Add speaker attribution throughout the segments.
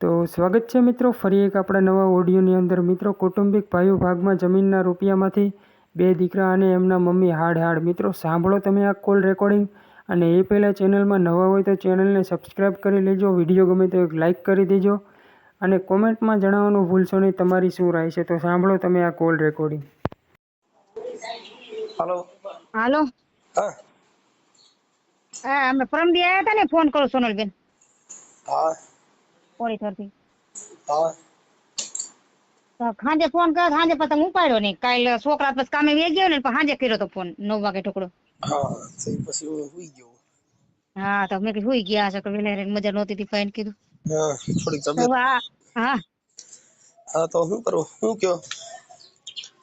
Speaker 1: તો સ્વાગત છે મિત્રો ફરી એક આપણા નવા ઓડિયોની અંદર મિત્રો કૌટુંબિક ભાઈઓ ભાગમાં જમીનના રૂપિયામાંથી બે દીકરા અને એમના મમ્મી હાડ મિત્રો સાંભળો તમે આ કોલ રેકોર્ડિંગ અને એ પહેલાં ચેનલમાં નવા હોય તો ચેનલને સબસ્ક્રાઈબ કરી લેજો, વિડીયો ગમે તો એક લાઇક કરી દેજો અને કોમેન્ટમાં જણાવવાનું ભૂલશો નહીં તમારી શું રાય છે. તો સાંભળો તમે આ કોલ રેકોર્ડિંગ.
Speaker 2: હાલો
Speaker 3: હાલો.
Speaker 2: હા
Speaker 3: હા, અમે પરમદી આયા હતા ને, ફોન કરો સોનલબેન
Speaker 2: હા
Speaker 3: પોલીસરથી.
Speaker 2: હા
Speaker 3: તો સાંજે ફોન કર્યો, સાંજે પછી તમે ઉપાડ્યો નહીં. કાલ છોકરા પછી કામે વે ગયો ને, પછી સાંજે કર્યો તો ફોન 9 વાગે ટુકડો.
Speaker 2: હા પછી હું સુઈ ગયો.
Speaker 3: હા, તો મેં કીધું સુઈ ગયા હશે, કે વેલા મજા નહોતી તી ફાઈન કીધું.
Speaker 2: હા થોડીક
Speaker 3: તો
Speaker 2: તબિયત.
Speaker 3: હા
Speaker 2: હા તો શું કરું, શું કયો?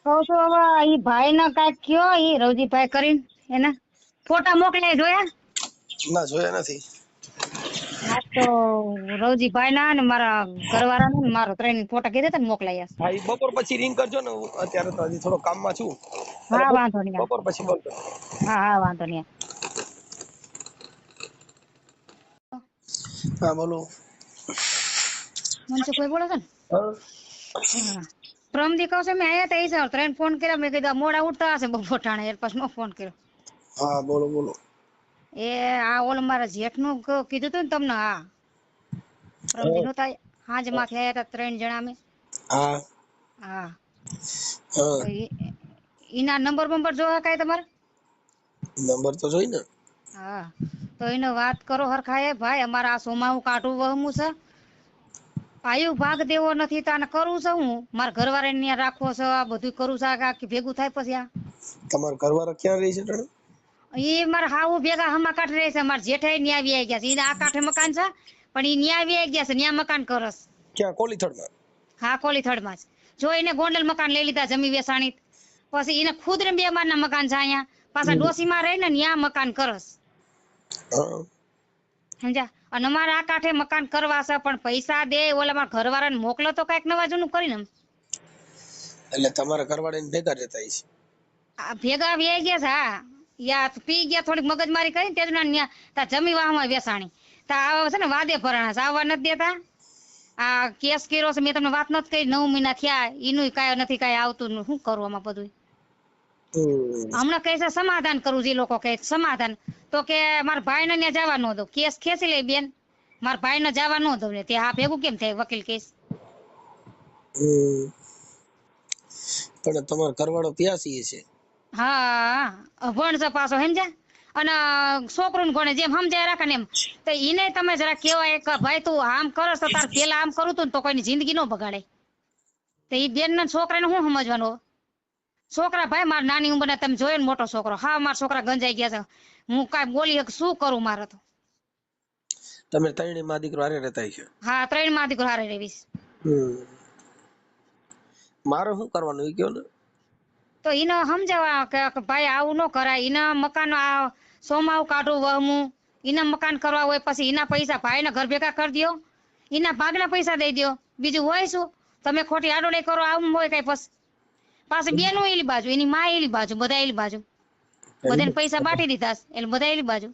Speaker 3: કહું છું હવે ઈ ભાઈ ના કાંઈક કયો, ઈ રવજીભાઈ કરીને એના ફોટા મોકલ્યા, જોયા?
Speaker 2: ના જોયા નથી.
Speaker 3: હા તો રવજીભાઈ ના ને મારા ઘરવાળા ને મારો 3 ફોટા કીધા હતા ને મોકલાયા.
Speaker 2: હા એ બપોર પછી રિંગ કરજો ને, હું અત્યારે તો હજી થોડો કામમાં છું.
Speaker 3: હા વાંધો નહીં.
Speaker 2: બપોર પછી બોલ કરજો.
Speaker 3: હા વાંધો નહીં.
Speaker 2: હા બોલો.
Speaker 3: મનસુખભાઈ બોલો છો ને?
Speaker 2: હા
Speaker 3: હા. પ્રમદી કહું છું, મેં આયા તા, એ સર 3 ફોન કર્યા, મેં કીધું મોડા ઉઠતા હશે બપોર ટાણે, એટલે પછી નો ફોન કર્યો.
Speaker 2: હા બોલો બોલો.
Speaker 3: એ આ ઓલ મારા જેઠનું કીધું તું ને તમને. હા પ્રમદી નું થાય હાજ માંથી આયા તા 3 જણા અમે.
Speaker 2: હા
Speaker 3: હા
Speaker 2: હા
Speaker 3: તો ઈના નંબર જોવા કાંઈ તમારે?
Speaker 2: નંબર તો જોઈ ને.
Speaker 3: હા તો એને વાત કરો હરખાએ, ભાઈ અમારે આ સોમાવું કાઢવું વહમું છે, પાયું ભાગ દેવો નથી, તો આને કરું છે હું, મારા ઘરવાળાને ત્યાં રાખવો છે, આ બધું કરું છે, આખી ભેગું થાય પછી આ.
Speaker 2: તમારા ઘરવાળા ક્યાં રહી છે ટાણે?
Speaker 3: એ મારા હાવું ભેગા હમા કાંઠે રહે છે, મારા જેઠાઈ ન્યા આવી ગયા છે. ઈ આ કાંઠે મકાન છે, પણ ઈ ન્યા આવી ગયા છે, ન્યા મકાન કરસ.
Speaker 2: ક્યાં કોલીથડમાં?
Speaker 3: હા કોલીથડમાં જ. જો એને ગોંડલ મકાન લઈ લીધા જમી વેસાણી, પછી એને ખુદ ને 2 માળના મકાન છે અહીંયા, પાછા ડોસીમાં રહે ને ન્યા મકાન કરસ.
Speaker 2: હા
Speaker 3: સમજ્યા? અને અમારે આ કાંઠે મકાન કરવા છે, પણ પૈસા દે ઓલા મારા ઘરવાળાને મોકલો તો કઈક નવા જૂનું કરીને.
Speaker 2: એટલે તમારા ઘરવાળાને ભેગા રહેતા છે?
Speaker 3: આ ભેગા વ્યાઈ ગયા છે. હા યા પી ગયા, થોડીક મગજમારી કરીને તેજ ના તા જમી વાહમાં વેસાણી તા આવા છે ને વાદે ભરાણા આવવા નથી દેતા. આ કેસ કર્યો છે, મેં તમને વાત નથી કરી, 9 મહિના થયા, એનું કાંઈ નથી, કાંઈ આવતું, શું કરવું આમાં બધું. હમણાં કહે છે સમાધાન કરવું, જે લોકો કહે સમાધાન, તો કે મારા ભાઈ ને ત્યાં જવા ન દો, કેસ ખેંચી લે બેન, મારા ભાઈ ને જવા ન દો ને. તે હા ભેગું કેમ થાય વકીલ કેસ?
Speaker 2: પણ તમારો ઘરવાળો પ્યાસી છે?
Speaker 3: હા અભણ છે પાછો, સમજ્યા? અને છોકરું ભણે જેમ સમજાય રાખે ને એમ. તો એને તમે જરા કેવાય કે ભાઈ તું આમ કરસ તો તાર પેલા આમ કરું તું, તો કોઈની જિંદગી ન બગાડે. તો એ બેન ના છોકરાને શું સમજવાનું? છોકરા ભાઈ મારા નાની ઉંમરના તમે જોયો ને, મોટો છોકરો, હા મારા છોકરા ગંજાઈ ગયા છે, હું કાંઈ બોલી શું કરું મારે તો.
Speaker 2: તમે 3 માં દીકરો હારે રહેતા છે?
Speaker 3: હા 3 માં દીકરો હારે રહેવીશ.
Speaker 2: મારે શું કરવાનું એ કયો ને.
Speaker 3: તો એને સમજાવવા કે ભાઈ આવું ન કરાય, એના મકાન આ સોમાવું કાઢું વહમું, એના મકાન કરવા હોય, પછી એના પૈસા ભાઈના ઘર ભેગા કરી દો, એના ભાગના પૈસા દઈ દો, બીજું હોય શું? તમે ખોટી આડોડે કરો આવું હોય કઈ? પછી પાછી બેનું એલી બાજુ, એની માં એલી બાજુ, બધા એલી બાજુ, બધાને પૈસા બાટી દીધા એટલે બધા એલી બાજુ.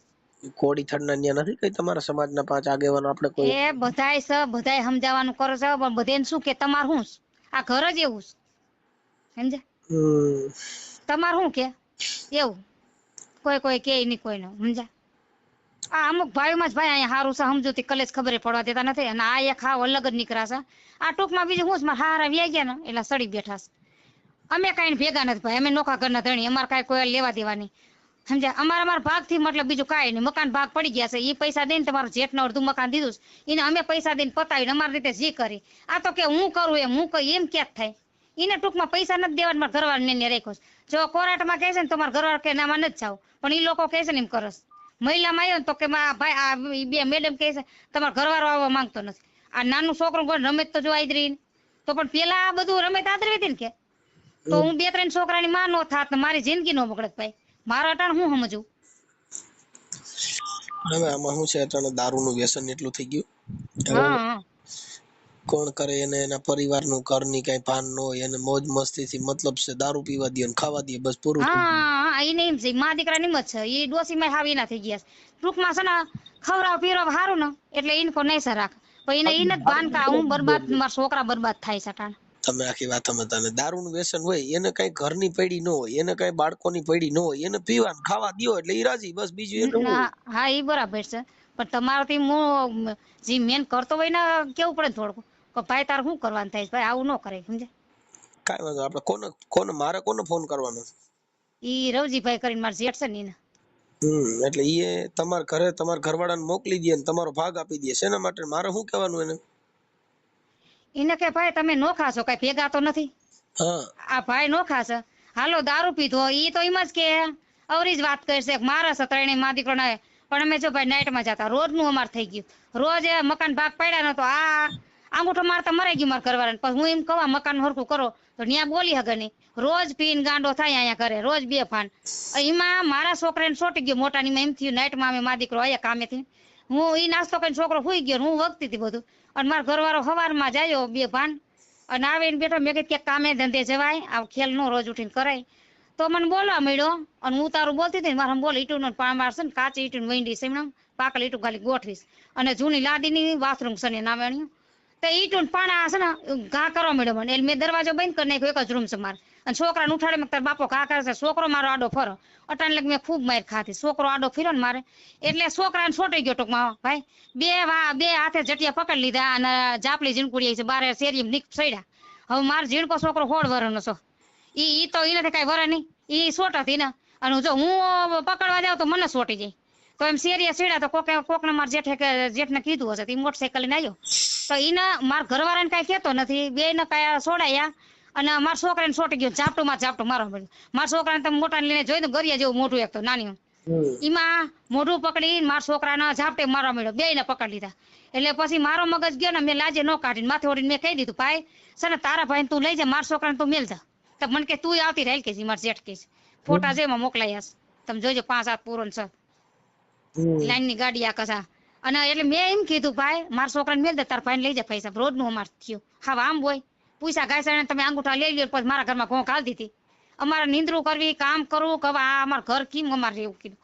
Speaker 2: કોડી થડના ન્યા નથી કઈ તમારા સમાજના 5 આગેવાનો આપણે કોઈ?
Speaker 3: એ બધાય સમજાવવાનું કરો છો, પણ બધાને શું કે તમાર શું આ ઘર જ એવું સમજે, તમાર શું કે એવું કોઈ કે નહીં કોઈને, સમજા? આ અમુક ભાઈમાં જ ભાઈ અહીંયા સારું છે, સમજૂતી કલેજ ખબર પડવા દેતા નથી, અને આ એક હાવ અલગ જ નીકળ્યા છે. આ ટૂંકમાં બીજું શું છે, હારા વ્યાઈ ગયા ને એટલે સડી બેઠા છે. અમે કાંઈ ભેગા નથી ભાઈ, અમે નોખા ઘરના ધણી, અમારે કાંઈ કોઈ લેવા દેવા નહીં, સમજ્યા? અમારા ભાગથી મતલબ બીજું કાંઈ નહીં. મકાન ભાગ પડી ગયા છે, એ પૈસા દઈને તમારું જેઠને અડધું મકાન દીધું એને અમે પૈસા દઈને પતાવીને અમારી રીતે જી કરી. આ તો કે હું કરું એમ, હું કઈ એમ ક્યાંક થાય. એને ટૂંકમાં પૈસા નથી દેવા, મારા ઘરવાળાને રાખ્યો. જો કોર્ટમાં કહે છે ને તમારા ઘરવાળા કે નામાં નથી જાવ, પણ એ લોકો કહે છે ને એમ કરસ. મહિલામાં આવ્યો ને તો કે ભાઈ આ 2 મેડમ કહે છે તમારા ઘરવાળો આવવા માંગતો નથી. આ નાનું છોકરું કોઈ રમે તો જો આદરી, તો પણ પેલા આ બધું રમે આદરવી હતી ને, કે તો હું 2-3 છોકરાની માં નો થાત ને મારી જિંદગી નો બગડત ભાઈ. મારા અટાણ હું સમજુ?
Speaker 2: હવે આમાં શું છે, અચાનક દારૂનું વ્યસન એટલું થઈ ગયું.
Speaker 3: હા
Speaker 2: કોણ કરે એને? એના પરિવારનું ઘરની કઈ ભાન ન હોય, એને મોજ મસ્તીથી મતલબ છે, દારૂ પીવા દે ને ખાવા દે, બસ પૂરું.
Speaker 3: હા એને એમ છે, મા દીકરા નિમ જ છે, એ ડોસીમાં હાવી ના થઈ ગયા. ટૂંકમાં છે ને ખવડાવ પીરવ સારું ને એટલે ઇનકો નહીં સર રાખ. પણ એને જ ભાન કા હું બરબાદ, મારા છોકરા બરબાદ થાય છે ટાણ.
Speaker 2: તમે આખી વાત સમજતા ને. દારૂનું વ્યસન હોય એને કઈ ઘરની પડી ન હોય, એને કઈ બાળકોની પડી ન હોય, એને પીવા ખાવા દ્યો એટલે ઈ રાજી, બસ બીજું એને હું.
Speaker 3: હા ઈ બરાબર છે, પણ તમારાથી હું જે મેન કરતો હોય ને કેવું પડે થોડું કે ભાઈ તારે શું કરવાનું થાય છે, ભાઈ આવું ન કરે, સમજે.
Speaker 2: કાઈ વાંધો, આપણે કોને મારે કોને ફોન કરવાનો?
Speaker 3: ઈ રવજીભાઈ કરીને મારા જેઠ છે ને એને.
Speaker 2: એટલે ઈ તમારા ઘરે તમારા ઘરવાળાને મોકલી દે ને તમારો ભાગ આપી દે. શેના માટે? મારે શું કહેવાનું એને?
Speaker 3: એને કે ભાઈ તમે નોખા છો, કઈ ભેગા તો નથી.
Speaker 2: હા,
Speaker 3: આ ભાઈ નોખા છે, હાલો દારૂ પીધો. ઈ તો એમ જ કે અવરી જ વાત કરશે, મારા છે ત્રણેય મા દીકરો ના. પણ અમે જો ભાઈ નાઇટમાં જતા, રોજનું અમાર થઈ ગયું. રોજ મકાન ભાગ પડ્યા નતો, આ આંગૂઠો મારતા મરાઈ ગયું મારા ઘરવાળાને. પછી હું એમ કહું મકાન હરખું કરો તો ન્યા બોલી હગે નહીં. રોજ પીને ગાંડો થાય અહીંયા ઘરે, રોજ બે ફાન. એમાં મારા છોકરાને છોટી ગયો મોટા ની, એમ થયું નાઇટમાં અમે મા દીકરો આયા કામેથી. હું ઈ નાસ્તો કરીને છોકરો સુઈ ગયો, હું વગતી હતી બધું. અને મારા ઘરવાળો સવારમાં જાયો બે ભાન, અને આવીને બેઠો. મેં કીધું કે કામે ધંધે જવાય, આ ખેલ નો રોજ ઉઠીને કરાય. તો મને બોલવા મળ્યો, અને હું તારું બોલતી હતી મારે બોલ ઈટું નો પામાર છે ને, કાચી ઈટું વંડી છે એમ પાકલ ઈટું ખાલી ગોઠવીશ, અને જૂની લાદીની બાથરૂમ છે ને નાવાણ્યું. તો ઈટું પાણા છે ને ઘા કરવા મળ્યો મને. એટલે મેં દરવાજો બંધ કરી નાખ્યો, એક જ રૂમ છે મારે. અને છોકરાને ઉઠાડે તાર બાપો ઘા કરે છે. છોકરો મારો આડો ફરો, અટાણ લગ મેં ખૂબ માર ખાધી. છોકરો આડો ફર્યો ને મારે, એટલે છોકરાને છોટી ગયો ટૂંકમાં. ભાઈ બે હાથે જટિયા પકડી લીધા, અને જાપલી ઝીણકુડી છે બારે શેરી નીક સડ્યા. હવે મારો ઝીણકો છોકરો 16 વર્ષનો છે. ઈ તો એને કઈ વરે નહીં, ઈ સોટ હતી ને. અને જો હું પકડવા જાઉં તો મને સોટી જાય. તો એમ શેરીએ સીડા તો કોકને મારા જેઠને કીધું હશે, મોટરસાઇકલ લઈને આવ્યો. તો એને મારા ઘરવાળાને કઈ કહેતો નથી, બે ને કઈ સોડાયા. અને મારા છોકરાને સોટી ગયો, ઝાપટું મારો મળ્યું. મારા છોકરાને તમે મોટા લઈને જોઈ તો ગરિયા જેવું મોઢું, એક તો નાની. એમાં મોઢું પકડી મારા છોકરાના ઝાપટે મારવા મળ્યો, બે ને પકડી લીધા. એટલે પછી મારો મગજ ગયો ને, મેં લાજે ન કાઢીને માથે ઓડીને મેં કહી દીધું, ભાઈ છે ને તારા ભાઈ તું લઈ જા, મારા છોકરાને તું મેલ જા. તો મને કે તું આવતી રહેલ કે મારા જેઠ કે ફોટા જેમાં મોકલાયા, તમે જોજો 5-7 પૂરો છે લાઈન ની ગાડી આ કસા. અને એટલે મેં એમ કીધું ભાઈ મારા છોકરાને મેલ દે, તારા ભાઈને લઈ જા પૈસા, રોજ નું અમાર થયું. હા આમ હોય પૈસા ગાયસાને તમે અંગૂઠા લઈ લ્યો, પછી મારા ઘરમાં ઘોંક હાલ દીધી. અમારે નીંદરું કરવી, કામ કરવું, કે આ અમારું ઘર કેમ અમારે રહેવું કીધું.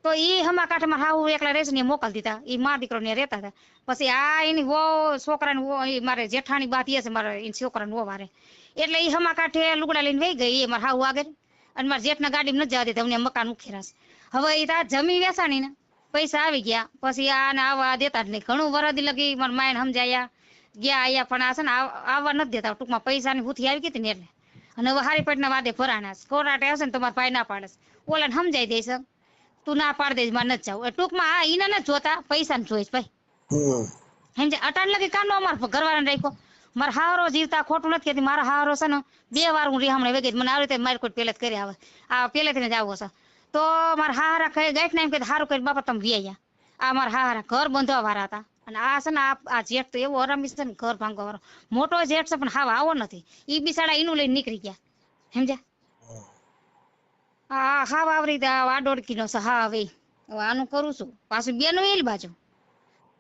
Speaker 3: તો ઈ હમા કાંઠે મારા હાહુ એકલા રહેશે ને મોકલી દીધા. ઈ મા દીકરો ને રહેતા હતા. પછી આ એની વો છોકરાને મારે જેઠાણી બાત છે મારે એ છોકરાને વો વારે, એટલે ઈ હમા કાંઠે લુગડા લઈને વહી ગઈ. એ મારા હાહુ આગળ, અને મારા જેઠના ગાડીમાં નથી જવા દેતા, અમને મકાન ઉખેરાશે. હવે એ તા જમી વેસાણી ને પૈસા આવી ગયા, પછી આને આવવા દેતા જ નહીં. ઘણું વરદી લગી મારા માયને સમજાયા ગયા આયા, પણ આ છે ને આવવા નથી દેતા. ટૂંકમાં પૈસાની હુથી આવી ગઈ ને એટલે. અને હવે હારી પેટના વાદે ભરાણા કોરાટે હશે ને તો મારા ભાઈ ના પાડે, ઓલાને સમજાઈ દઈશ તું ના પાડ દઈશ, મારે નથી જવું. ટૂંકમાં આ ઈને નથી જોતા, પૈસા ને જોઈશ ભાઈ. સમજે અટાણ લગી કાંડો અમાર ઘરવાળાને રાખ્યો. મારા હારો જીવતા ખોટું નથી કહેતી, મારા હારો છે ને 2 વાર હું રીહામણે વેગી મને આવી રીતે મારી કોઈ પેલે જ કરી આવે, આ પેલેથી જ આવો છે. તો મારા હારા ખાઈ ગાંઠ ના એમ કે સારું કરી બાપા તમે વ્યાયા. આ મારા હારા ઘર બંધવા વાળા હતા. અને આ છે ને આ જેઠ તો એવો હરામી છે ને ઘર ભાંગવા વાળો મોટો જેઠ છે, પણ હાવ આવો નથી. ઈ બિસાડા એનું લઈને નીકળી ગયા, સમજ્યા. હા હાવ આવરી વાડોડકી નો છે. હા હવે આનું કરું છું પાછું બેનું ઈલ બાજુ,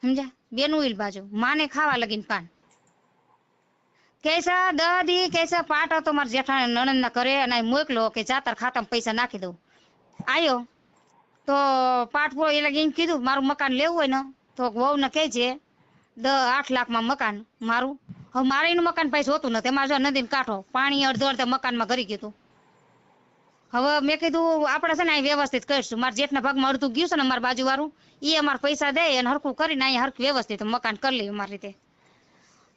Speaker 3: સમજ્યા, બેનું ઈલ બાજુ માને ખાવા લગીને પાન. કેસા દાદી કેસા પાટ હતો મારા જેઠાણી નણંદ ના કરે, અને મોકલો કે જાતર ખાતામાં પૈસા નાખી દઉં. આયો તો પાઠ પો એટલે એમ કીધું મારું મકાન લેવું હોય ને તો વહુ ને કહેજે 8 લાખમાં મકાન મારું. હવે મારે એનું મકાન પૈસા હોતું નથી, એમાં જો નદીને કાંઠો પાણી અડધો મકાનમાં કરી ગયું. હવે મેં કીધું આપણે છે ને અહીં વ્યવસ્થિત કરીશું. મારા જેઠના ભાગમાં અડધું ગયું છે ને મારા બાજુ વાળું, એ અમારે પૈસા દે અને હરખું કરીને અહીંયા હરખું વ્યવસ્થિત મકાન કરી લઈએ અમારી રીતે.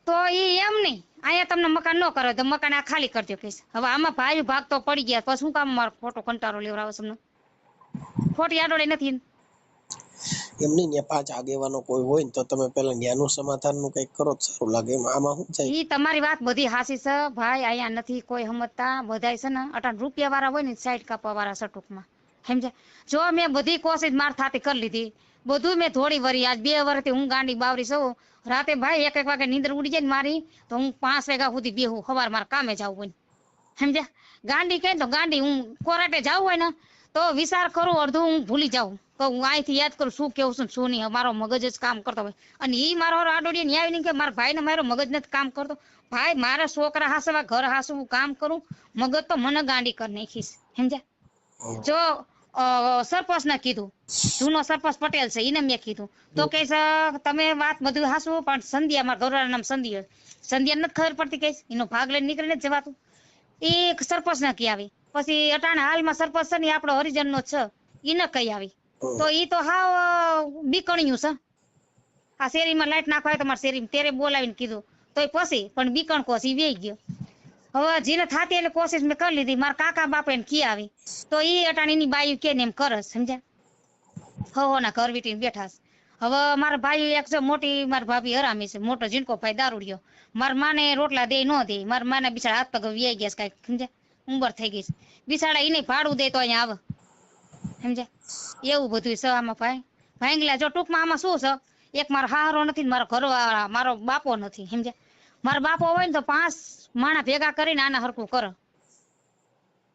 Speaker 3: તો એ એમ નહીં, અહીંયા તમને મકાન ન કરો તો મકાન આ ખાલી કરી દો કહીશ. હવે આમાં ભાઈ ભાગ તો પડી ગયા, પછી શું કામ મારો ખોટો કંટાળો લેવડાવો તમને, ખોટી આડોળી નથી.
Speaker 2: એમ નહીં, ત્યાં 5 આગેવાનો કોઈ હોય ને તો તમે પેલા ન્યાનું સમાધાન નું કઈક કરો તો સારું લાગે. આમાં શું થાય?
Speaker 3: ઈ તમારી વાત બધી હાસી છે ભાઈ, અહીંયા નથી કોઈ સમજતા. બધાય છે ને અટાણ રૂપિયા વાળા હોય ને સાઈડ કાપવા વાળા છે ટૂંકમાં, સમજે. જો મેં બધી કોશિશ માર થાતી કરી લીધી, બધું મેં થોડી વરી. આજ 2 વર્ષથી હું ગાંડી બાવરી છું. રાતે ભાઈ 1 વાગે નીંદર ઉડી જાય ને મારી તો હું 5 વાગ્યા સુધી બેહું, સવાર મારે કામે જવું હોય, સમજ્યા. ગાંડી કહે તો ગાંડી, હું કોરાટે જવું હોય ને તો વિચાર કરું, અડધું હું ભૂલી જાઉં તો હું અહીંથી યાદ કરું શું કેવું છું શું નહીં. મારો મગજ જ કામ કરતો હોય, અને ઈ મારો આડોડીએ ન્યાય નહીં કે મારા ભાઈ ને મારો મગજ નથી કામ કરતો. ભાઈ મારા છોકરા હાસવા ઘર હાસું હું કામ કરું, મગજ તો મને ગાંડી કરી નાખીશ, સમજ્યા. જો સરપંચ ને કીધું, જૂનો સરપંચ પટેલ છે એને મેં કીધું તો કે તમે વાત બધું હાસું પણ સંધ્યા મારા ઘરવાળા નામ સંધ્યા નથી ખબર પડતી કે એનો ભાગ લઈને નીકળીને જ જવાતું. એ સરપંચ ને કહી આવી, પછી અટાણે હાલમાં સરપંચ છે ને આપણો હરિજન નો છે એને કહી આવી, તો ઈ તો હાવ બીકણ્યું છે. આ શેરીમાં લાઈટ નાખવા હોય તો મારા શેરીમાં તેરે બોલાવીને કીધું તોય પછી પણ બીકણ કોસી વેઈ ગયો. હવે જેને થાતી એટલે કોશિશ મેં કરી લીધી. મારા કાકા બાપે ને કી આવી તો ઈ અટાણીની બાયું કે ને એમ કરસ, સમજ્યા? હો ના ઘર વીટીને બેઠા છે. હવે મારા ભાઈ એક છે મોટી, મારી ભાભી હરામી છે, મોટો જીનકો ભાઈ દારૂડિયો. મારા માને રોટલા દે નો દે, મારા માને બિચારા હાથ પગ વ્યાઈ ગયા છે કાંઈક, સમજ્યા? ઉંમર થઈ ગઈ છે બિચારા, એને ભાડું દે તો અહીંયા આવે, સમજ્યા? એવું બધું છે આમાં ભાઈ ભાંગલા. જો ટૂંકમાં આમાં શું છે, એક મારો હારો નથી ને મારો ઘરવાળા મારો બાપો નથી, સમજ્યા? મારો બાપો હોય ને તો 5 માણા ભેગા કરીને આના હરકું કરો.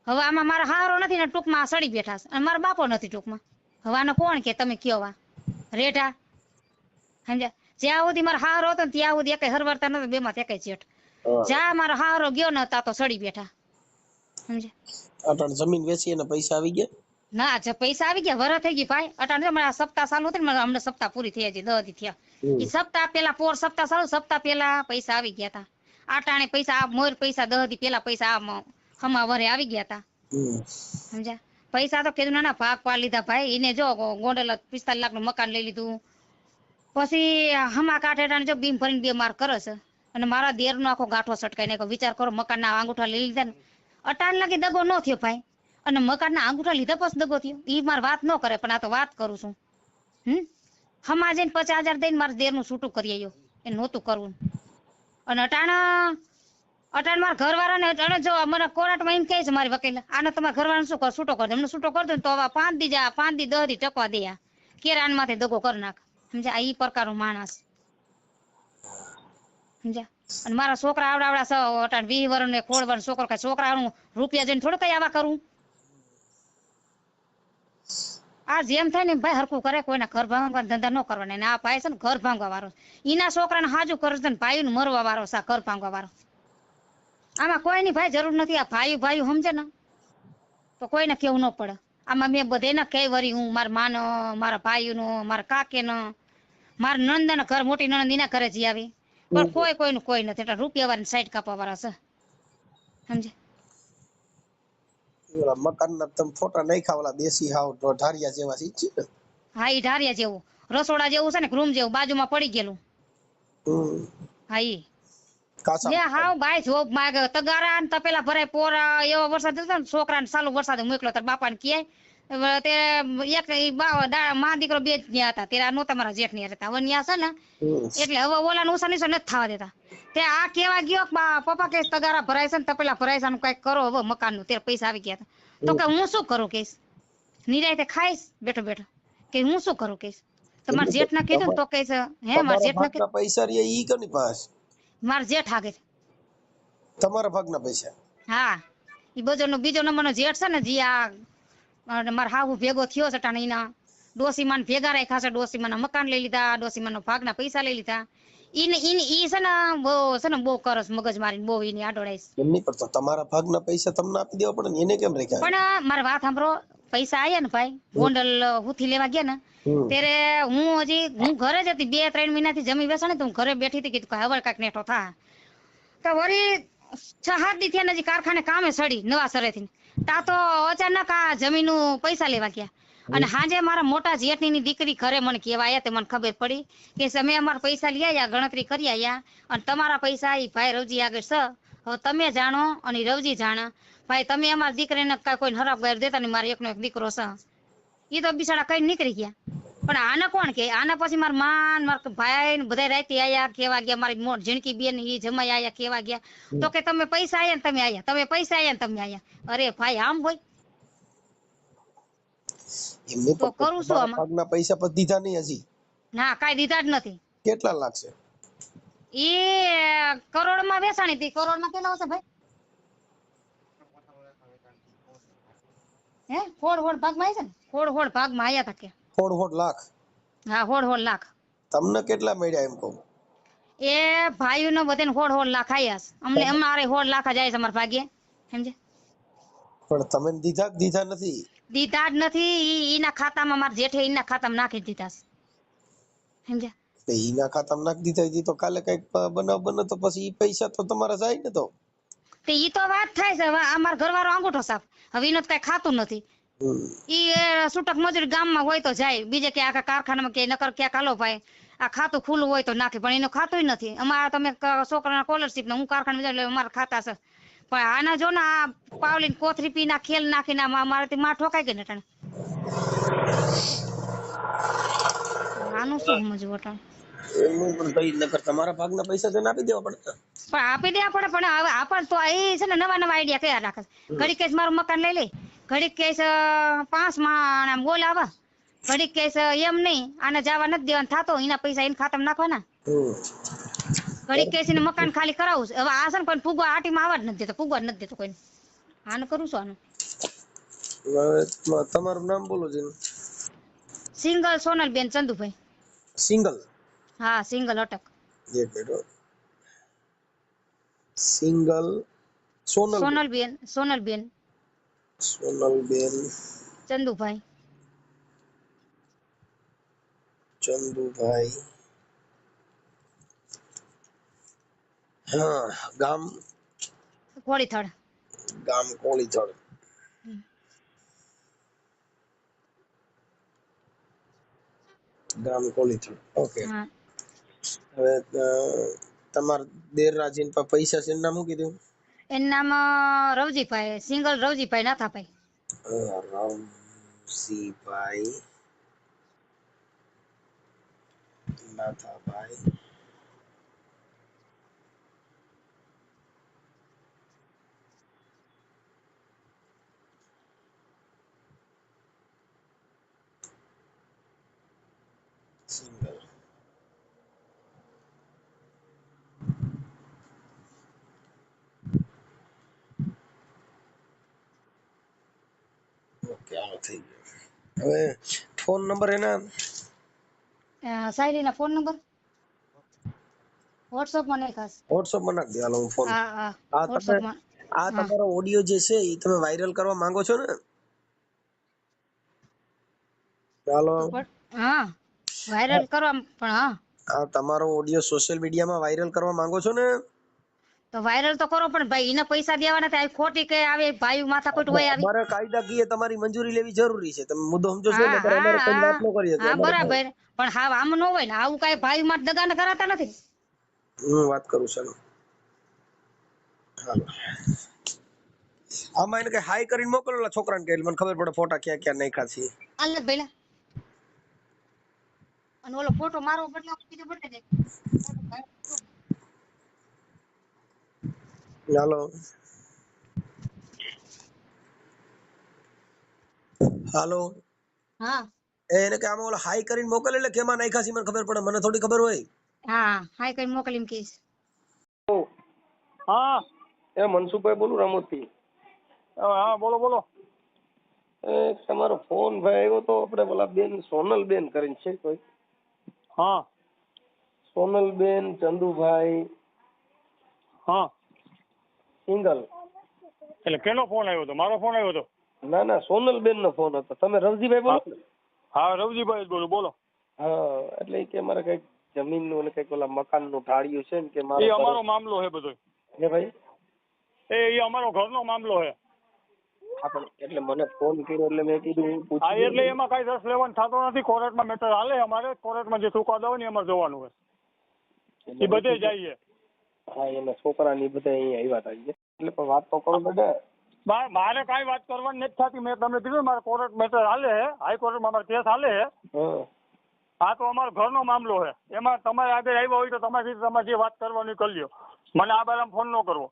Speaker 3: હવે આમાં મારો હારો નથી ને ટૂંકમાં સડી બેઠા છે, અને મારો બાપો નથી ટૂંકમાં. હવે આને કોણ કે તમે કયો વા રેઢા, સમજ્યા? જ્યાં સુધી મારો હારો હતો ને ત્યાં સુધી એકેય હરવરતા નતો, બેમાં એકેય જેઠ. જ્યાં મારો હારો ગયો ને તા તો સડી બેઠા, સમજ્યા?
Speaker 2: અટાણ જમીન વેચી અને પૈસા આવી ગયા?
Speaker 3: ના જે પૈસા આવી ગયા વરસ થઈ ગઈ ભાઈ. અટાણે મારા સપ્તાહ ચાલુ હતી ને, અમને સપ્તાહ પૂરી થઈ હતી, 10 દી થયા. એ સપ્તાહ પેલા પોર સપ્તાહ ચાલુ, સપ્તાહ પેલા પૈસા આવી ગયા હતા. આટાણે પૈસા આ મોર પૈસા 10 દી પેલા પૈસા હમા વરે આવી ગયા હતા, સમજ્યા? પૈસા તો કીધું ના ભાગ પા લીધા ભાઈ. એને જો ગોંડલ 45 લાખ નું મકાન લઈ લીધું, પછી હમા કાંઠે જો બીમ ભરીને 2 માર કરે છે, અને મારા દેર નો આખો ગાંઠો સટકાઈ નાખ્યો. વિચાર કરો, મકાન ના અંગૂઠા લઈ લીધા ને અટાણ લાગી દગો ન થયો ભાઈ, અને મકાન ના અંગૂઠા લીધા પછી દગો થયો. ઈ માર વાત ન કરે પણ આ તો વાત કરું છું. હમા જઈને 50,000 દઈને મારા દેર નું છૂટું કરી આવ્યો, એ નહોતું કરવું. અને અટાણ મારા ઘરવાળાને અટાણે જો મને કોર્ટમાં એમ કહે છે મારી વકીલ, આને તમારા ઘરવાળાને શું કર છૂટો કરી દે. એમને છૂટો કરી દો ને તો હવે 5 દી 10 દી ટકવા દે, કેરાન માંથી દગો કરી નાખ, સમજ્યા? આ ઈ પ્રકારનો માણસ, સમજ્યા? અને મારા છોકરા આવડા અટાણ 20 વર્ષ ને 16 વર્ષ છોકરો, કઈ છોકરાનું રૂપિયા જઈને થોડું કઈ આવા કરું. આ જેમ થાય ને ભાઈ હરખું કરે, કોઈના ઘર ભાંગવા ધંધા ન કરવાના. ને આ ભાઈ છે ને ઘર ભાંગવા વાળો, એના છોકરાને હાજુ કરશે ને ભાઈ નું મરવા વાળો છે, ઘર ભાંગવા વાળો. આમાં કોઈની ભાઈ જરૂર નથી. આ ભાઈ સમજે ને તો કોઈને કેવું ન પડે. આમાં મેં બધાને કઈ વરી, હું મારા માનો, મારા ભાઈનો, મારા કાકેનો, મારા નણંદના ઘર, મોટી નણંદ એના ઘરે જઈ આવી, પણ કોઈનું કોઈ નથી. એટલે રૂપિયા વાળાની સાઈડ કાપવા વાળા છે, સમજે?
Speaker 2: મકાન ના તમે ફોટા નાખ્યા ઓલા દેશી હાવ ઢારિયા જેવા છે ને?
Speaker 3: હા, ઈ ઢારિયા જેવું, રસોડા જેવું છે ને, રૂમ જેવું બાજુમાં પડી ગયેલું. હા, ઈ હાવ બાય જોબ માગ તગારા ને તપેલા ભરાય પોરા. એવો વરસાદ હતો ને, છોકરાને ચાલુ વરસાદ મોકલો તાર બાપાને કહે તે એક મા દીકરો 2 જ હતા. ત્યારે નો તમારા જેઠ ની રહેતા, હવે ન્યા છે ને, એટલે હવે ઓલા નું ઉસાની નથી થવા દેતા. તે આ કેવા ગયો પપ્પા કે તગારા ભરાય છે ને તપેલા ભરાય છે, કઈક કરો હવે મકાન નું. ત્યારે પૈસા આવી ગયા હતા. તો કે હું શું કરું કહીશ, નિરાયતે ખાઈશ બેઠો બેઠો, કે હું શું કરું કહીશ. તમારા જેઠ ના કીધું તો કહીશ હે મારા જેઠ ના
Speaker 2: પૈસા રે ઈ કોની પાસે?
Speaker 3: મારા જેઠ આગળ.
Speaker 2: તમારા ભાગના પૈસા?
Speaker 3: હા, ઈ બીજો નંબર નો જેઠ છે ને, જી આ મારા હાહુ ભેગો થયો છે ટાણે, એના ડોસીમાન ભેગા રાખ્યા છે. ડોસીમાના મકાન લઈ લીધા, ડોસીમાનો ભાગના પૈસા લઈ લીધા. ઈ છે ને બહુ કરસ મગજ મારીને, બહુ એની આડોડાઈશ.
Speaker 2: એમની પર તો તમારા ભાગના પૈસા તમને આપી દેવા પડે ને, એને કેમ રાખ્યા?
Speaker 3: પણ મારી વાત સાંભળો, પૈસા આયા ને ભાઈ, ગોંડલ હુથી લેવા ગયા ને, ત્યારે હું ઘરે જ હતી. 2-3 મહિનાથી જમી બેસા ને, તો હું ઘરે બેઠી હતી. કીધું હવે કાંઈક નેઠો થા. તો વળી 6-7 દી થયા નજી કારખાને કામે સડી નવા સરેથી. તા તો અચાનક આ જમીનનું પૈસા લેવા ગયા. અને હાજે મારા મોટા જેઠની દીકરી ઘરે મને કહેવા આવ્યા, તે મને ખબર પડી કે તમે અમારા પૈસા લઈ આવ્યા, ગણતરી કરી આવ્યા, અને તમારા પૈસા એ ભાઈ રવજી આગળ છે. હવે તમે જાણો અને રવજી જાણે, ભાઈ તમે અમારા દીકરીને કોઈ હરાબ ગાર દેતા ને, મારો એકનો એક દીકરો છે. એ તો બિચારા કઈ નીકળી ગયા. પણ આને કોણ કે? આના પછી મારા માન મારા ભાઈ ને બધા રાતે આયા, કેવા ગયા. મારી ઝીણકી બેન એ જમાઈ આયા, કેવા ગયા. તો કે તમે પૈસા આયા ને તમે આયા, તમે પૈસા આયા ને તમે આયા. અરે ભાઈ આમ હોય તો કરું શું આમાં?
Speaker 2: ભાગના પૈસા પર દીધા નહીં હજી?
Speaker 3: ના, કાઈ દીધા જ નથી.
Speaker 2: કેટલા લાગશે?
Speaker 3: એ કરોડમાં વેચાણી હતી. કરોડમાં કેટલા હશે ભાઈ? હે હોડ ભાગમાં આવી છે ને, હોડ ભાગમાં આયા હતા કે
Speaker 2: 1.5 લાખ?
Speaker 3: હા, 1.5 લાખ.
Speaker 2: તમને કેટલા મળ્યા એમ કહું?
Speaker 3: એ ભાઈઓને બધાને 1.5 લાખ આયા છે. અમને અમારે 1.5 લાખ જ આવ્યા છે અમારા ભાગ્યે, સમજે?
Speaker 2: પણ તમે દીધા નથી.
Speaker 3: દીધા જ નથી. ઈના ખાતામાં મારા જેઠે ઈના ખાતામાં નાખી દીધા છે, સમજ્યા?
Speaker 2: તો ઈના ખાતામાં નાખી દીધા હતી તો કાલે કઈક બનાવ બને તો પછી ઈ પૈસા તો તમારા જાય ને. તો
Speaker 3: ઈ તો વાત થાય છે. હવે અમારો ઘરવાળો અંગૂઠો સાફ. હવે ઈનો તો કઈ ખાતું નથી. ઈ છૂટક મજૂરી ગામમાં હોય તો જાય, બીજે ક્યાં આખા કારખાનામાં ક્યાંય નકર ક્યાંક હાલો ભાઈ આ ખાતું ખુલ્લું હોય તો નાખે, પણ એનું ખાતું નથી. અમારા તમે છોકરાના સ્કોલરશીપ ને હું કારખાને એટલે અમારા ખાતા છે, પણ આના જો ને આ પાવલીન કોથરી પીના ખેલ નાખીને મારાથી માં ઠોકાઈ ગઈ ને ટાણે. આનું શું સમજવું અટાણે?
Speaker 2: એનું પણ ભાઈ નકર તમારા ભાગના પૈસા તેને આપી દેવા પડે.
Speaker 3: પણ આપી દેવા પડે, પણ હવે આપણ તો એ છે ને નવા આઈડિયા કયા રાખે. ઘડીક કેસ મારું મકાન લઈ લે, ઘડીક કેસ 5 માં બોલ આવે, ઘડીક કેસ એમ નહીં આને જવા નથી દેવાનું થાતો, એના પૈસા એને ખાતામાં નાખવાના. ઘડીક કેસ ને મકાન ખાલી કરાવું છે. હવે આ છે ને પણ ફૂગવા આટીમાં આવવા જ નથી દેતો, ફૂગવા જ નથી દેતો કોઈને. આને કરું છું આનું.
Speaker 2: તમારું નામ બોલો છે.
Speaker 3: સિંગલ સોનલબેન ચંદુભાઈ.
Speaker 2: સિંગલ?
Speaker 3: હા, સિંગલ અટક.
Speaker 2: એક મિનિટ. સિંગલ
Speaker 3: સોનલબેન ચંદુભાઈ.
Speaker 2: હા, ગામ
Speaker 3: કોળીથળ.
Speaker 2: ઓકે. હવે તમાર દેર રાજીન પર પૈસા છે નામ શું કીધું?
Speaker 3: એનું નામ Ravjibhai, single Ravjibhai Nathabhai.
Speaker 2: Ravjibhai Nathabhai. Single. Okay, આ થઈ ગયો. હવે ફોન નંબર એના
Speaker 3: સાયરીના ફોન નંબર વોટ્સઅપ માં નહીં ખાસ.
Speaker 2: વોટ્સઅપ માં નાખ દે. હાલો હું ફોન.
Speaker 3: હા
Speaker 2: તમે આ તમારો ઓડિયો જે છે એ તમે વાયરલ કરવા માંગો છો ને? હાલો.
Speaker 3: હા, વાયરલ કરવા પણ હા.
Speaker 2: આ તમારો ઓડિયો સોશિયલ મીડિયામાં વાયરલ કરવા માંગો છો ને?
Speaker 3: તો વાયરલ તો કરો, પણ ભાઈ એને પૈસા દેવાના થાય. ખોટી કે આવે ભાઈ માથા કોઈ હોય આવી.
Speaker 2: અમારે કાયદાકીય તમારી મંજૂરી લેવી જરૂરી છે. તમે મુદ્દો સમજો છો ને? અમારે કોઈ વાત ન કરી શકે.
Speaker 3: હા બરાબર, પણ હા આમ ન હોય ને. આવું કઈ ભાઈ માં દગાને કરાતા નથી.
Speaker 2: હું વાત કરું છું. હાલો, આમાં એને કઈ હાઈ કરીને મોકલેલા છોકરાને કે મને ખબર પડે ફોટા ક્યાં ક્યાં નાખ્યા છે.
Speaker 3: અલગ ભઈલા અને ઓલો ફોટો મારો બદલાવ કીધું બદલે દે.
Speaker 2: હાલો. હાલો.
Speaker 3: હા,
Speaker 2: એને કે આમાં ઓલા હાઈ કરીને મોકલે એટલે કેમાં નાખ્યા છે મને ખબર પડે. મને થોડી ખબર હોય.
Speaker 3: હા, હાઈ કરીને મોકલીને કહીશ.
Speaker 4: હા,
Speaker 2: એ મનસુખભાઈ બોલું, રામોદથી.
Speaker 4: હા બોલો બોલો.
Speaker 2: તમારો ફોન ભાઈ આવ્યો તો આપણે પેલા બેન સોનલબેન કરીને છે કોઈ?
Speaker 4: હા
Speaker 2: સોનલબેન ચંદુભાઈ
Speaker 4: હા.
Speaker 2: સિંગલ.
Speaker 4: એટલે કેનો ફોન આવ્યો હતો? મારો ફોન આવ્યો હતો?
Speaker 2: ના ના, સોનલબેન નો ફોન હતો. તમે રવજીભાઈ બોલો?
Speaker 4: હા રવજીભાઈ બોલો બોલો.
Speaker 2: હા, એટલે કે મારે કઈક જમીન નું કઈક ઓલા મકાન નું ઢાળ્યું છે ને કે
Speaker 4: એ
Speaker 2: મારો
Speaker 4: અમારો મામલો છે બધો.
Speaker 2: હે ભાઈ?
Speaker 4: એ અમારો ઘરનો મામલો છે.
Speaker 2: એટલે મને ફોન કર્યો એટલે મેં કીધું
Speaker 4: હા, એટલે એમાં કઈ રસ લેવાનું થતો નથી. કોર્ટમાં મેટર હાલે અમારે. કોર્ટમાં જે ચુકાદો હોય ને એમાં જોવાનું હોય. એ બધે જઈએ.
Speaker 2: હા, એના છોકરા ની બધા અહીંયા આવ્યા હતા એટલે પણ વાત તો કરો બધા.
Speaker 4: મારે કઈ વાત કરવાની નથી થતી. મેં તમને કીધું મારે કોર્ટ મેટર હાલે છે. હાઈકોર્ટમાં મારો કેસ હાલે છે. હા, તો અમારો ઘરનો મામલો છે. એમાં તમારે આગળ આવ્યા હોય તો તમારી જે વાત કરવાની કરી લ્યો. મને આ બારામાં ફોન ન કરવો.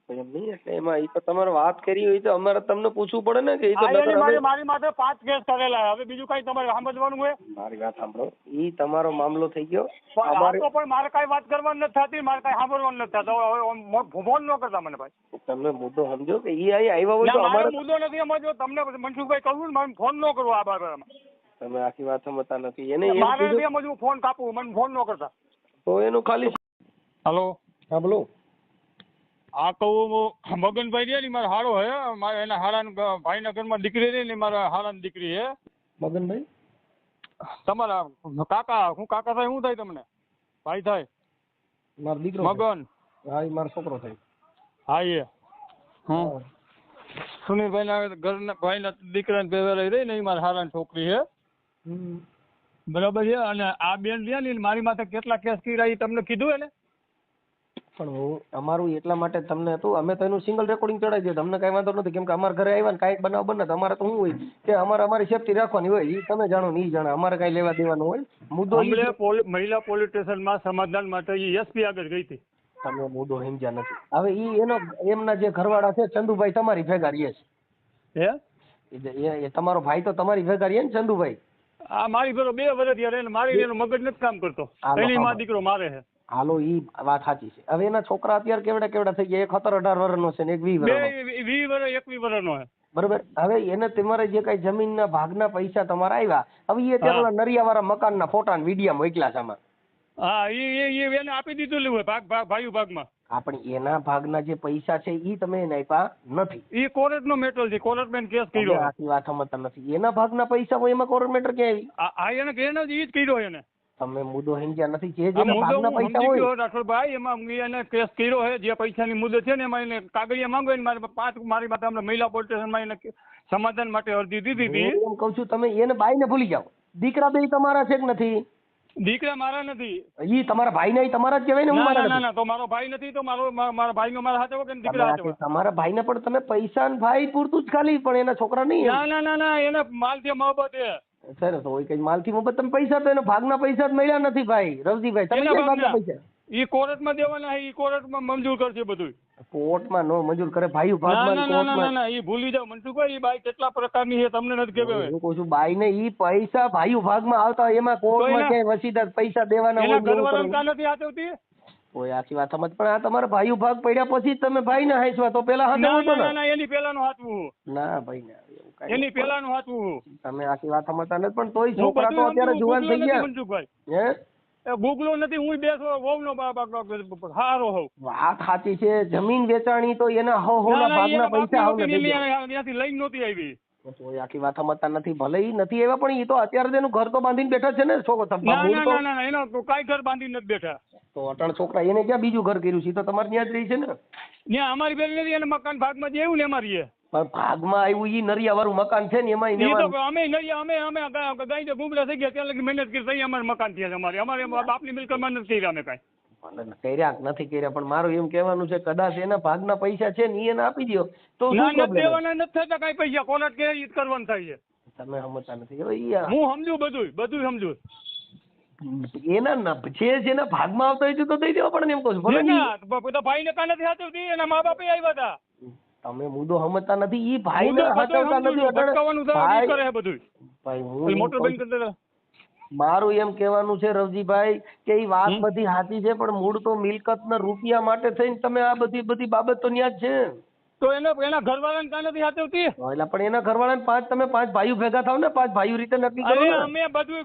Speaker 2: એટલે એમાં ઈ તો તમારે વાત કરી હોય તો અમારે તમને પૂછવું પડે ને કે
Speaker 4: મારી માથે 5 કેસ કરેલા. હવે બીજું કઈ તમારે સમજવાનું હોય?
Speaker 2: મારી વાત સાંભળો, ઈ તમારો મામલો થઈ ગયો.
Speaker 4: પણ મારે કઈ વાત કરવાની નથી થતી. મારે કઈ સાંભળવાનું નથી થતું. ફોન ન કરતા મને ભાઈ.
Speaker 2: તમે મુદ્દો સમજો કે ઈ આવ્યા હોય તો અમારે
Speaker 4: મુદ્દો નથી સમજવો. તમને મનસુખભાઈ કહું મારે ફોન ન કરવો આ બારામાં.
Speaker 2: તમે આખી વાત સમજતા નથી. એને
Speaker 4: મારે સમજવું ફોન કાપવું. મને ફોન ન કરતા.
Speaker 2: તો એનું ખાલી.
Speaker 4: હાલો.
Speaker 2: હા બોલો.
Speaker 4: આ કહું મગનભાઈ રે ને મારા હાડો હે, મારે એના હાડા ભાઈના ઘરમાં દીકરી રે ને મારા હાડાની દીકરી હે.
Speaker 2: મગનભાઈ
Speaker 4: તમારા કાકા, હું કાકા થાય શું થાય તમને? ભાઈ થાય?
Speaker 2: મારો દીકરો
Speaker 4: મગન.
Speaker 2: હા એ મારો છોકરો થાય.
Speaker 4: હા એ સુનિલભાઈ ના ઘરના ભાઈના દીકરાને ભેવેલા રહી ને એ મારા હારાની છોકરી છે. બરાબર છે. અને આ બેન રહ્યા ને મારી માથે કેટલા કેસ કર્યા એ તમને કીધું એને?
Speaker 2: પણ હું અમારું એટલા માટે તમને હતું, અમે તો એનું સિંગલ રેકોર્ડિંગ ચડાવી દઈએ, તમને કઈ વાંધો નથી, કેમ કે અમારા ઘરે આવ્યા ને કાંઈક બનાવ બને તો અમારે તો શું હોય કે અમારી સેફટી રાખવાની હોય, એ તમે જાણો ને એ જાણે, અમારે કઈ લેવા દેવાનું હોય. મુદ્દો
Speaker 4: મહિલા પોલીસ સ્ટેશનમાં સમાધાન માટે એસપી આગળ ગઈ હતી.
Speaker 2: તમે મુદ્દો સમજ્યા નથી. હવે ઈ એમના જે ઘરવાળા છે ચંદુભાઈ તમારી ભેગા રહીએ
Speaker 4: છે.
Speaker 2: એ તમારો ભાઈ તો તમારી ભેગા રહીએ ને ચંદુભાઈ?
Speaker 4: આ મારી ઘરો 2 વર્ષ થયા ને મારી એનો મગજ નથી કામ કરતો. એની માં દીકરો મારે છે.
Speaker 2: હાલો ઈ વાત સાચી છે. હવે એના છોકરા અત્યારે કેવડા થઈ ગયા? એક 17-18 વર્ષનો છે ને એક 20 વર્ષનો.
Speaker 4: 20 વર્ષ 21 વર્ષનો છે.
Speaker 2: બરોબર. હવે એને તમારે જે કઈ જમીનના ભાગના પૈસા તમારા આવ્યા, હવે એ અત્યારે નરિયાવાળા મકાનના ફોટા વિડીયો મોકલ્યા છે આમાં.
Speaker 4: હા એ એને આપી દીધું હોય ભાગમાં.
Speaker 2: આપણે એના ભાગના જે પૈસા છે ઈ તમે એને આપ્યા નથી.
Speaker 4: એ કોર્ટનો મેટર છે, કોર્ટમાં કેસ કર્યો.
Speaker 2: આખી વાત સમજતા નથી. એના ભાગના પૈસા હોય એમાં કોર્ટ મેટર ક્યાં આવી?
Speaker 4: એને કેને જ કર્યો એને.
Speaker 2: તમે મુદ્દો સમજ્યા નથી. જે ભાગના પૈસા હોય
Speaker 4: રાઠોડભાઈ એમાં એને કેસ કર્યો છે, જે પૈસાની મુદત છે ને એમાં એને કાગળિયા માંગો ને મારી માથે અમને મહિલા પોલીસ સ્ટેશનમાં એને સમાધાન માટે અરજી દીધી હતી.
Speaker 2: એમ કહું છું તમે એને બાઈને ભૂલી જાઓ. દીકરા બે તમારા છે કે નથી?
Speaker 4: દીકરા મારા નથી.
Speaker 2: ઈ તમારા ભાઈ ના તમારા જ કહેવાય ને. હું મારા
Speaker 4: ના તો મારો ભાઈ નથી તો મારા ભાઈ નો મારા હાથે કે દીકરા હાથે.
Speaker 2: તમારા ભાઈ ને પણ તમે પૈસા ને ભાઈ પૂરતું જ ખાલી, પણ એના છોકરા નહીં.
Speaker 4: ના એને માલ થી મોહબ્બત છે.
Speaker 2: સર તો કઈ માલ થી મોહબ્બત. તમે પૈસા તો એના ભાગના પૈસા જ મળ્યા નથી ભાઈ રવજીભાઈ. તમે ક્યાં ભાગના પૈસા?
Speaker 4: ઈ કોર્ટમાં દેવાના છે, ઈ કોર્ટમાં મંજૂર કરશે બધું.
Speaker 2: કોર્ટમાં નો મંજૂર કરે ભાઈ ભાગમાં?
Speaker 4: ના ઈ ભૂલી જાવ મનસુખભાઈ. ઈ બાઈ કેટલા પ્રકારની છે તમને નથી ખબર.
Speaker 2: હું કહું છું બાઈ ને ઈ પૈસા ભાઈ ભાગમાં આવતા એમાં કોર્ટમાં ક્યાંય વસીદા પૈસા દેવાના હોય?
Speaker 4: ઘરવાળાને કાં નથી હાથવતી?
Speaker 2: કોઈ આખી વાત સમજ. પણ આ તમારા ભાઈ ભાગ પડ્યા પછી તમે ભાઈ ને હાંસવા તો પેલા હાથે
Speaker 4: ના એની પેલાનું હાથવું.
Speaker 2: ના ભાઈ ના
Speaker 4: એની પેલાનું હાથવું.
Speaker 2: તમે આખી વાત સમજતા નથી. પણ તોય છોકરા તો અત્યારે જુવાન થઈ ગયા
Speaker 4: મનસુખભાઈ. ગુગલો નથી. હું બેસો વહુનો હારો હોઉં.
Speaker 2: વાત સાચી છે. જમીન વેચાણી તો એના હોના ભાગના પૈસા
Speaker 4: ત્યાંથી લઈને નહોતી આવી.
Speaker 2: આખી વાત સમજતા નથી. ભલે ઈ નથી એવા પણ ઈ તો અત્યારે તેનું ઘર તો બાંધીને બેઠા છે ને છોકરો.
Speaker 4: ના એનો કઈ ઘર બાંધીને નથી બેઠા.
Speaker 2: તો અટણ છોકરા એને ક્યાં બીજું ઘર કર્યું છે? તો તમારે ત્યાં જ રહી છે ને.
Speaker 4: ત્યાં અમારી બેન નથી. એને મકાન ભાગમાં જે એવું ને અમારી
Speaker 2: ભાગમાં આવ્યું ઈ નરિયા વાળું મકાન છે ને એમાં
Speaker 4: અમે નરિયા અમે ગાય ગુમડા થઈ ગયા ત્યાં લગી મહેનત કરી થઈ. અમારે મકાન થયા. અમારે બાપની મિલકતમાં નથી કર્યા અમે કઈ.
Speaker 2: કર્યા નથી કર્યા. પણ મારું એમ કહેવાનું છે કદાચ એના ભાગના પૈસા છે ને એને આપી દો તો
Speaker 4: દેવાના નથી થતા કઈ પૈસા. કોર્ટ કે ઈ કરવાનું થાય છે.
Speaker 2: તમે સમજતા નથી.
Speaker 4: હું સમજુ બધું સમજુ.
Speaker 2: એના જેના ભાગમાં આવતા હોય તો દઈ દેવા પડે ને. એમ કહું છું
Speaker 4: ભાઈ ને કાં નથી હાથવતી. એના મા બાપે આવ્યા હતા.
Speaker 2: તમે મુદ્દો સમજતા નથી. ઈ ભાઈ ને હાથવતા નથી. ભાઈ મારું એમ કહેવાનું છે રવજીભાઈ કે ઈ વાત બધી સાચી છે, પણ મૂળ તો મિલકત ના રૂપિયા માટે થઈને તમે આ બધી બાબત તો ન્યા જ છે.
Speaker 4: તો એના ઘરવાળાને કાં નથી હાથવતી?
Speaker 2: એટલે પણ એના ઘરવાળાને તમે પાંચ ભાઈઓ ભેગા થાવ ને, પાંચ ભાઈઓ રીતે નક્કી કરો ને.
Speaker 4: અમે બધે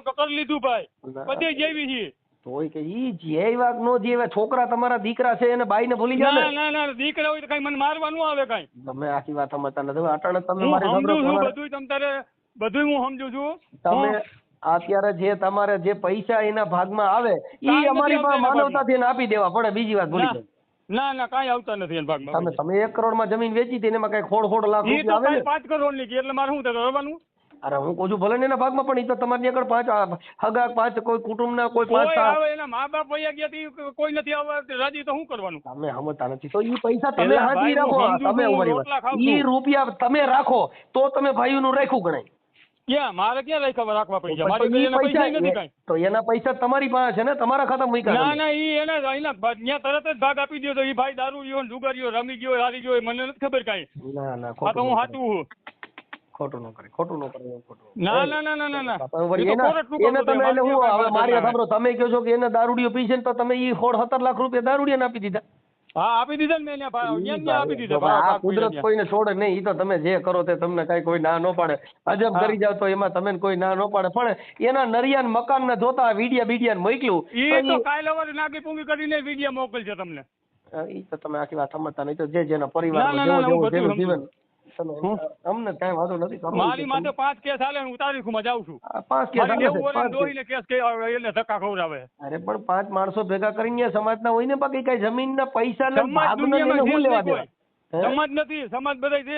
Speaker 4: કરી લીધું ભાઈ. બધે જેવી છીએ.
Speaker 2: તોય કે ઈ જે વાગ નો જે છોકરા તમારા દીકરા છે એને બાઈ ને ભૂલી જાય.
Speaker 4: ના દીકરા હોય તો કઈ મને મારવા ન આવે કઈ.
Speaker 2: તમે આખી વાત સમજતા નથી. અટાણે તમે મારી
Speaker 4: બધું હું સમજુ છું.
Speaker 2: તમે અત્યારે જે તમારે જે પૈસા એના ભાગમાં આવે ઈ અમારી પાસે માનવતાથી આપી દેવા પડે. બીજી વાત ભૂલી જાય.
Speaker 4: ના કાંઈ આવતા નથી એના ભાગમાં.
Speaker 2: તમે 1 કરોડમાં જમીન વેચી હતી એમાં કઈ ખોડ લાખ રૂપિયા આવે ને?
Speaker 4: 5 કરોડ ની એટલે મારે શું કરવાનું?
Speaker 2: અરે હું કહું છું ભલે ને એના ભાગમાં, પણ એ તો તમારી આગળ 5 હગા 5 કોઈ કુટુંબના કોઈ 5
Speaker 4: આવે. એના મા બાપ વયા ગયા કોઈ નથી આવવા રાજી તો શું કરવાનું?
Speaker 2: તમે સમજતા નથી. તો ઈ પૈસા તમે હાજી રાખો. તમે ઈ રૂપિયા તમે રાખો તો તમે ભાઈઓનું રાખ્યું ગણાય.
Speaker 4: ક્યાં મારે ક્યાં રાખવા પૈસા?
Speaker 2: તો એના પૈસા તમારી પાસે છે ને, તમારા ખાતા મૂક્યા.
Speaker 4: ના ઈ એના તરત જ ભાગ આપી દો તો ઈ ભાઈ દારૂ ગયો જુગારીઓ રમી ગયો હારી ગયો મને નથી ખબર કઈ.
Speaker 2: ના
Speaker 4: હું હાચું
Speaker 2: ખોટું ન કરે.
Speaker 4: ના
Speaker 2: તમે કહો છો કે એને દારૂડિયો પી છે તો તમે ઈ 17 લાખ રૂપિયા દારૂડિયાને આપી દીધા.
Speaker 4: હા આપી દીધા ને મેં આપી દીધા.
Speaker 2: કુદરત કોઈને છોડે નહીં. ઈ તો તમે જે કરો તે તમને કઈ કોઈ ના ન પાડે. અજબ કરી જાવ તો એમાં તમે કોઈ ના ન પાડે. પણ એના નરિયાન મકાન ને જોતા વિડિયા મોકલ્યું.
Speaker 4: ઈ તો કાલ સવારે નાગી પૂંગી કરીને વિડિયા મોકલશે તમને.
Speaker 2: ઈ તો તમે આખી વાત સમજતા નહીં. તો જે જેના
Speaker 4: ના,
Speaker 2: પરિવારમાં
Speaker 4: ના, ના,
Speaker 2: જેવું
Speaker 4: હું
Speaker 2: જેવું
Speaker 4: બધું
Speaker 2: જેનું જીવન તમે અમને કાંઈ વાંધો નથી કરવો.
Speaker 4: મારી માથે 5 કેસ હાલે ને હું તારીખમાં જાઉં છું.
Speaker 2: 5 કેસ
Speaker 4: મારી
Speaker 2: હાલે
Speaker 4: 90
Speaker 2: છે,
Speaker 4: વર્ષની
Speaker 2: 5 કેસ.
Speaker 4: ડોહીને કેસ કે એને ધક્કા ખવડાવે.
Speaker 2: અરે પણ 5 માણસો ભેગા કરીને સમાજના હોય ને, બાકી કઈ જમીનના પૈસા ને
Speaker 4: સમાજ
Speaker 2: ભાગને
Speaker 4: દુનિયામાં
Speaker 2: એને
Speaker 4: છે
Speaker 2: શું
Speaker 4: જ
Speaker 2: લેવા
Speaker 4: નહીં કોઈ.
Speaker 2: દેવા?
Speaker 4: સમાજ નથી, સમાજ બધા છે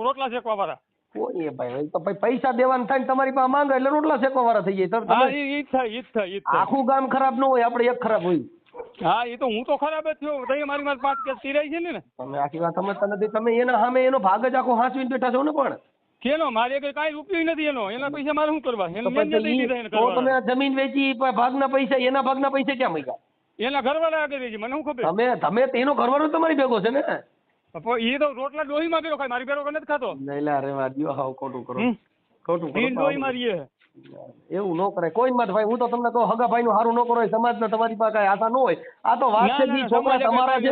Speaker 4: રોટલા શેકવા વાળા.
Speaker 2: કોઈ ભાઈ તો ભાઈ પૈસા દેવાના થાય ને તમારી પાસે માંગે એટલે રોટલા શેકવા વાળા થઈ જાય. તો
Speaker 4: હા,
Speaker 2: તમે
Speaker 4: ઈ જ થાય, ઈ જ થાય, ઈ જ થાય.
Speaker 2: આખું ગામ ખરાબ ન હોય, આપણે એક ખરાબ હોય.
Speaker 4: હા, એ તો હું તો ખરાબ જ થયો. તઈ મારી માથે 5 કેસ તિરાય છે ને.
Speaker 2: તમે આખી વાત સમજતા નથી. તમે એના સામે એનો ભાગ જ આખો હાંચવીને બેઠા છો ને. પણ
Speaker 4: કેનો મારે કઈ કાંઈ રૂપિયો નથી એનો. એના પૈસા મારે શું કરવા? એને
Speaker 2: તો
Speaker 4: મેં
Speaker 2: પછી
Speaker 4: નથી દીધા એને
Speaker 2: તો તમે
Speaker 4: ઘરવાળા.
Speaker 2: આ જમીન વેચી ભાગના પૈસા, એના ભાગના પૈસા ક્યાં મળ્યા?
Speaker 4: એના ઘરવાળા આગળ છે, મને શું ખબર?
Speaker 2: તમે તેનો ઘરવાળો તમારી ભેગો છે ને.
Speaker 4: એ તો રોટલા ડોહીમાં ગયો ખાય, મારી ભેગો નથી ખાતો.
Speaker 2: નૈલા રેવા દ્યો, હાવ ખોટું કરો. ખોટું કરો.
Speaker 4: ડોહીમાં રહીએ.
Speaker 2: એવું ન કરે કોઈ માં. ભાઈ હું તો તમને કહું, હગા ભાઈ નું સારું ન કરો, સમાજના તમારી પાસે કઈ આશા ન હોય. આ તો વાત છે, ઈ છોકરા તમારા છે.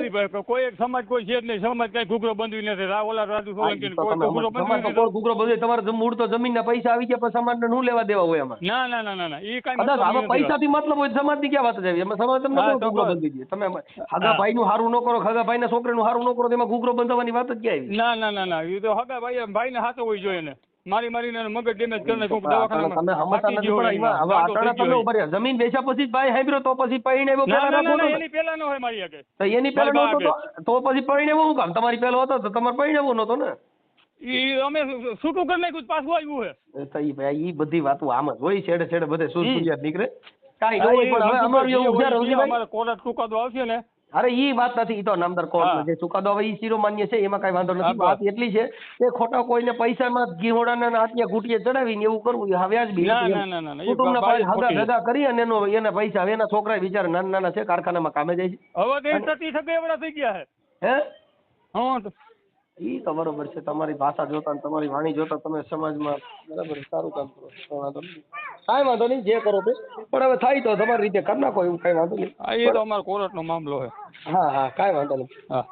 Speaker 4: કોઈ એક સમાજ કોઈ છે જ નહીં. સમાજ કઈ ઘૂઘરો બંધવી નથી. ઓલા રાજુ સોલંકી કોઈ ઘૂઘરો બંધવી
Speaker 2: સમાજ તો
Speaker 4: નથી.
Speaker 2: કોઈ ઘૂઘરો બધે તમારે મૂળ તો જમીનના પૈસા આવી ગયા, પણ સમાજને શું લેવા દેવા હોય એમાં?
Speaker 4: ના ના ના ના ના, એ કઈ
Speaker 2: કદાચ આમાં પૈસાથી મતલબ હોય, સમાજની ક્યાં વાત છે? એમાં સમાજ તમને કોઈ ઘૂઘરો બંધી દે? તમે હગા ભાઈ નું સારું ન કરો, હગા ભાઈ ના છોકરાનું સારું ન કરો, તેમાં ઘૂઘરો બંધાવવાની વાત જ ક્યાં આવી?
Speaker 4: ના ના ના ના, એ તો હગા ભાઈ ને હાથો હોય જોઈએ ને. મારી મગજ ડેમેજ કરીને કોઈ
Speaker 2: તમે સમજતા નથી. પણ એમાં હવે આટાણા તમે ઉભા રહ્યા. જમીન વેચ્યા પછી ભાઈ હાંભળ્યો તો પછી પરણ્યો પેલા
Speaker 4: એની પેલા નો હોય મારી આગળ.
Speaker 2: તો એની પેલા નહોતો તો પછી પરણ્યો શું કામ? તમારી પેલો હતો તો તમારે પરણ્યો નહોતો ને.
Speaker 4: ઈ અમે છૂટું કરી નાખ્યું, પાછું આવ્યું હે.
Speaker 2: તો ઈ બધી વાતો આમ જ હોય, છેડે છેડે બધે સુસુલિયાત નીકળે. કાઈ ન હોય. પણ હવે અમારું એવું ઉભા રહો.
Speaker 4: અમારે કોર્ટ ચુકાદો આવશે ને.
Speaker 2: અરે ઈ વાત નથી. ઈ તો નામદાર કોર્ટમાં જે ચુકાદો આવે ઈ શિરોમાન્ય છે, એમાં કઈ વાંધો નથી. વાત એટલી છે કે ખોટા કોઈને પૈસામાં ઘીહોડાના હાથીએ ઘૂંટીએ ચડાવીને એવું કરવું એ વ્યાજબી નથી. કુટુંબના હગા ભેગા કરી અને એના પૈસા એના છોકરા બિચારા નાના નાના છે, કારખાનામાં કામે જાય છે.
Speaker 4: હવે 30 ટકે એવડા થઈ ગયા છે.
Speaker 2: હે
Speaker 4: હા,
Speaker 2: ઈ તો બરોબર છે. તમારી ભાષા જોતા તમારી વાણી જોતા તમે સમાજમાં બરાબર સારું કામ કરો. કાંઈ વાંધો નહીં, જે કરો તે. પણ હવે થાય તો તમારી રીતે કરી નાખો, એવું કાંઈ વાંધો નહીં.
Speaker 4: એ તો અમારો કોર્ટનો મામલો છે.
Speaker 2: હા હા, કાંઈ વાંધો નહીં.
Speaker 4: હા.